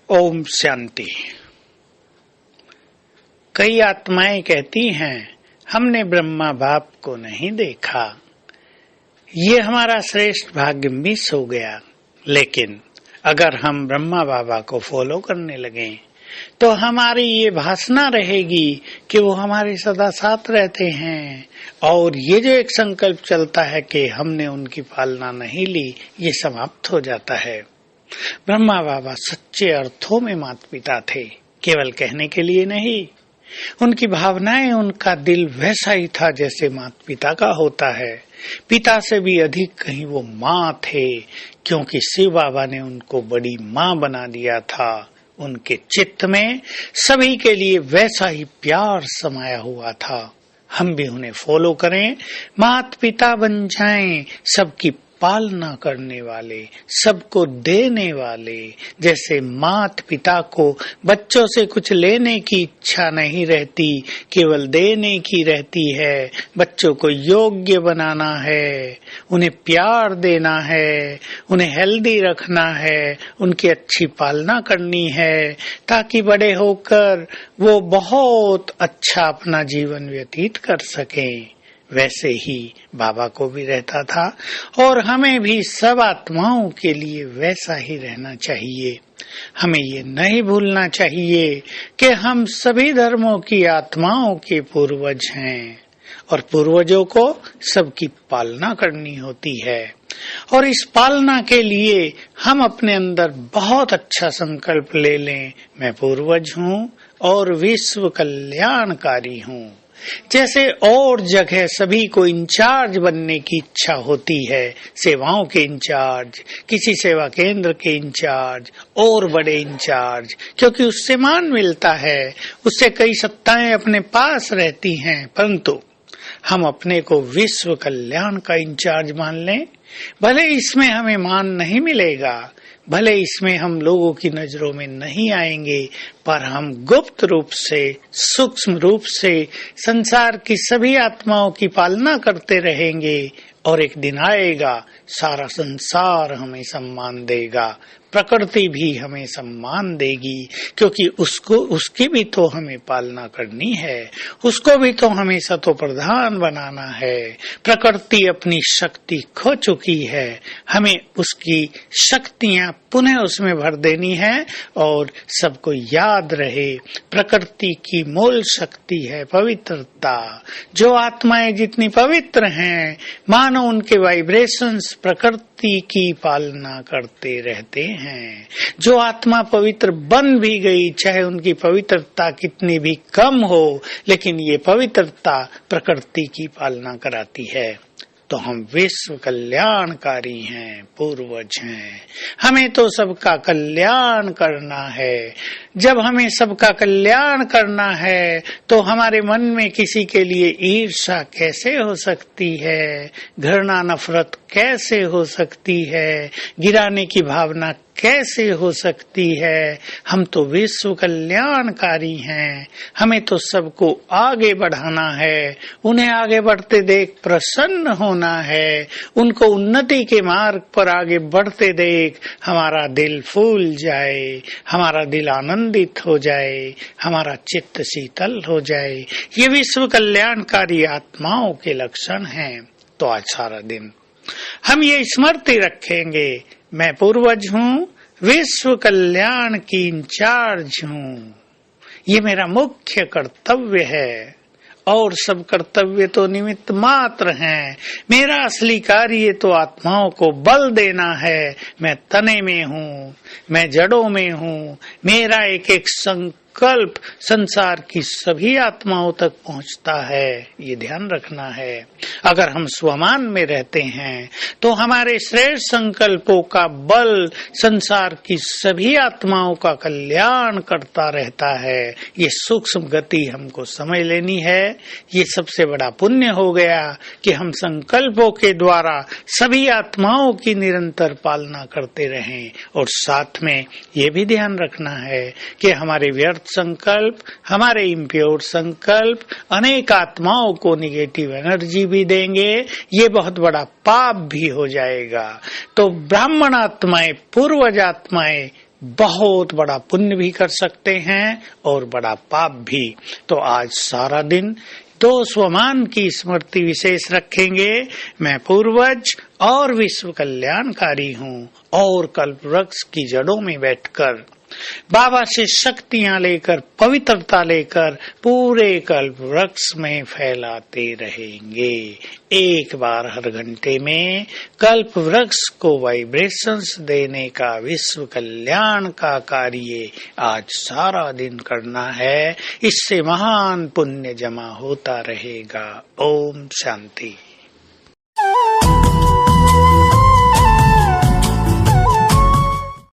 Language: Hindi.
ओम शांति। कई आत्माएं कहती हैं हमने ब्रह्मा बाप को नहीं देखा, ये हमारा श्रेष्ठ भाग्य मिस हो गया। लेकिन अगर हम ब्रह्मा बाबा को फॉलो करने लगे तो हमारी ये भासना रहेगी कि वो हमारे सदा साथ रहते हैं, और ये जो एक संकल्प चलता है कि हमने उनकी पालना नहीं ली, ये समाप्त हो जाता है। ब्रह्मा बाबा सच्चे अर्थों में माता पिता थे, केवल कहने के लिए नहीं। उनकी भावनाएं, उनका दिल वैसा ही था जैसे माता पिता का होता है। पिता से भी अधिक कहीं वो माँ थे, क्योंकि शिव बाबा ने उनको बड़ी माँ बना दिया था। उनके चित्त में सभी के लिए वैसा ही प्यार समाया हुआ था। हम भी उन्हें फॉलो करें, माता पिता बन जाएं, सबकी पालना करने वाले, सबको देने वाले। जैसे माता पिता को बच्चों से कुछ लेने की इच्छा नहीं रहती, केवल देने की रहती है। बच्चों को योग्य बनाना है, उन्हें प्यार देना है, उन्हें हेल्दी रखना है, उनकी अच्छी पालना करनी है, ताकि बड़े होकर वो बहुत अच्छा अपना जीवन व्यतीत कर सकें। वैसे ही बाबा को भी रहता था, और हमें भी सब आत्माओं के लिए वैसा ही रहना चाहिए। हमें ये नहीं भूलना चाहिए कि हम सभी धर्मों की आत्माओं के पूर्वज हैं, और पूर्वजों को सबकी पालना करनी होती है। और इस पालना के लिए हम अपने अंदर बहुत अच्छा संकल्प ले लें, मैं पूर्वज हूँ और विश्व कल्याणकारी हूँ। जैसे और जगह सभी को इंचार्ज बनने की इच्छा होती है, सेवाओं के इंचार्ज, किसी सेवा केंद्र के इंचार्ज और बड़े इंचार्ज, क्योंकि उससे मान मिलता है, उससे कई सत्ताएं अपने पास रहती हैं। परंतु हम अपने को विश्व कल्याण का इंचार्ज मान लें, भले इसमें हमें मान नहीं मिलेगा, भले इसमें हम लोगों की नजरों में नहीं आएंगे, पर हम गुप्त रूप से, सूक्ष्म रूप से संसार की सभी आत्माओं की पालना करते रहेंगे। और एक दिन आएगा, सारा संसार हमें सम्मान देगा, प्रकृति भी हमें सम्मान देगी, क्योंकि उसकी भी तो हमें पालना करनी है, उसको भी तो हमें सतो प्रधान बनाना है। प्रकृति अपनी शक्ति खो चुकी है, हमें उसकी शक्तियां पुनः उसमें भर देनी है। और सबको याद रहे, प्रकृति की मूल शक्ति है पवित्रता। जो आत्माएं जितनी पवित्र हैं, मानो उनके वाइब्रेशंस प्रकृति की पालना करते रहते हैं। जो आत्मा पवित्र बन भी गई, चाहे उनकी पवित्रता कितनी भी कम हो, लेकिन ये पवित्रता प्रकृति की पालना कराती है। तो हम विश्व कल्याणकारी हैं, पूर्वज हैं। हमें तो सबका कल्याण करना है। जब हमें सबका कल्याण करना है, तो हमारे मन में किसी के लिए ईर्ष्या कैसे हो सकती है, घृणा नफरत कैसे हो सकती है, गिराने की भावना कैसे हो सकती है। हम तो विश्व कल्याणकारी हैं, हमें तो सबको आगे बढ़ाना है, उन्हें आगे बढ़ते देख प्रसन्न होना है, उनको उन्नति के मार्ग पर आगे बढ़ते देख हमारा दिल फूल जाए, हमारा दिल आनंदित हो जाए, हमारा चित्त शीतल हो जाए। ये विश्व कल्याणकारी आत्माओं के लक्षण हैं। तो आज सारा दिन हम ये स्मृति रखेंगे, मैं पूर्वज हूँ, विश्व कल्याण की इंचार्ज हूँ, ये मेरा मुख्य कर्तव्य है। और सब कर्तव्य तो निमित्त मात्र हैं, मेरा असली कार्य तो आत्माओं को बल देना है। मैं तने में हूँ, मैं जड़ों में हूँ, मेरा एक एक संकल्प संसार की सभी आत्माओं तक पहुँचता है, ये ध्यान रखना है। अगर हम स्वमान में रहते हैं तो हमारे श्रेष्ठ संकल्पों का बल संसार की सभी आत्माओं का कल्याण करता रहता है। ये सूक्ष्म गति हमको समझ लेनी है। ये सबसे बड़ा पुण्य हो गया कि हम संकल्पों के द्वारा सभी आत्माओं की निरंतर पालना करते रहें। और साथ में ये भी ध्यान रखना है कि हमारे व्यर्थ संकल्प, हमारे इम्प्योर संकल्प अनेक आत्माओं को निगेटिव एनर्जी भी देंगे, ये बहुत बड़ा पाप भी हो जाएगा। तो ब्राह्मण आत्माएं, पूर्वज आत्माएं बहुत बड़ा पुण्य भी कर सकते हैं और बड़ा पाप भी। तो आज सारा दिन दो स्वमान की स्मृति विशेष रखेंगे। मैं पूर्वज और विश्व कल्याणकारी हूँ और कल्प वृक्ष की जड़ों में बैठकर बाबा से शक्तियां लेकर, पवित्रता लेकर पूरे कल्प वृक्ष में फैलाते रहेंगे। एक बार हर घंटे में कल्प वृक्ष को वाइब्रेशंस देने का विश्व कल्याण का कार्य आज सारा दिन करना है। इससे महान पुण्य जमा होता रहेगा। ओम शांति।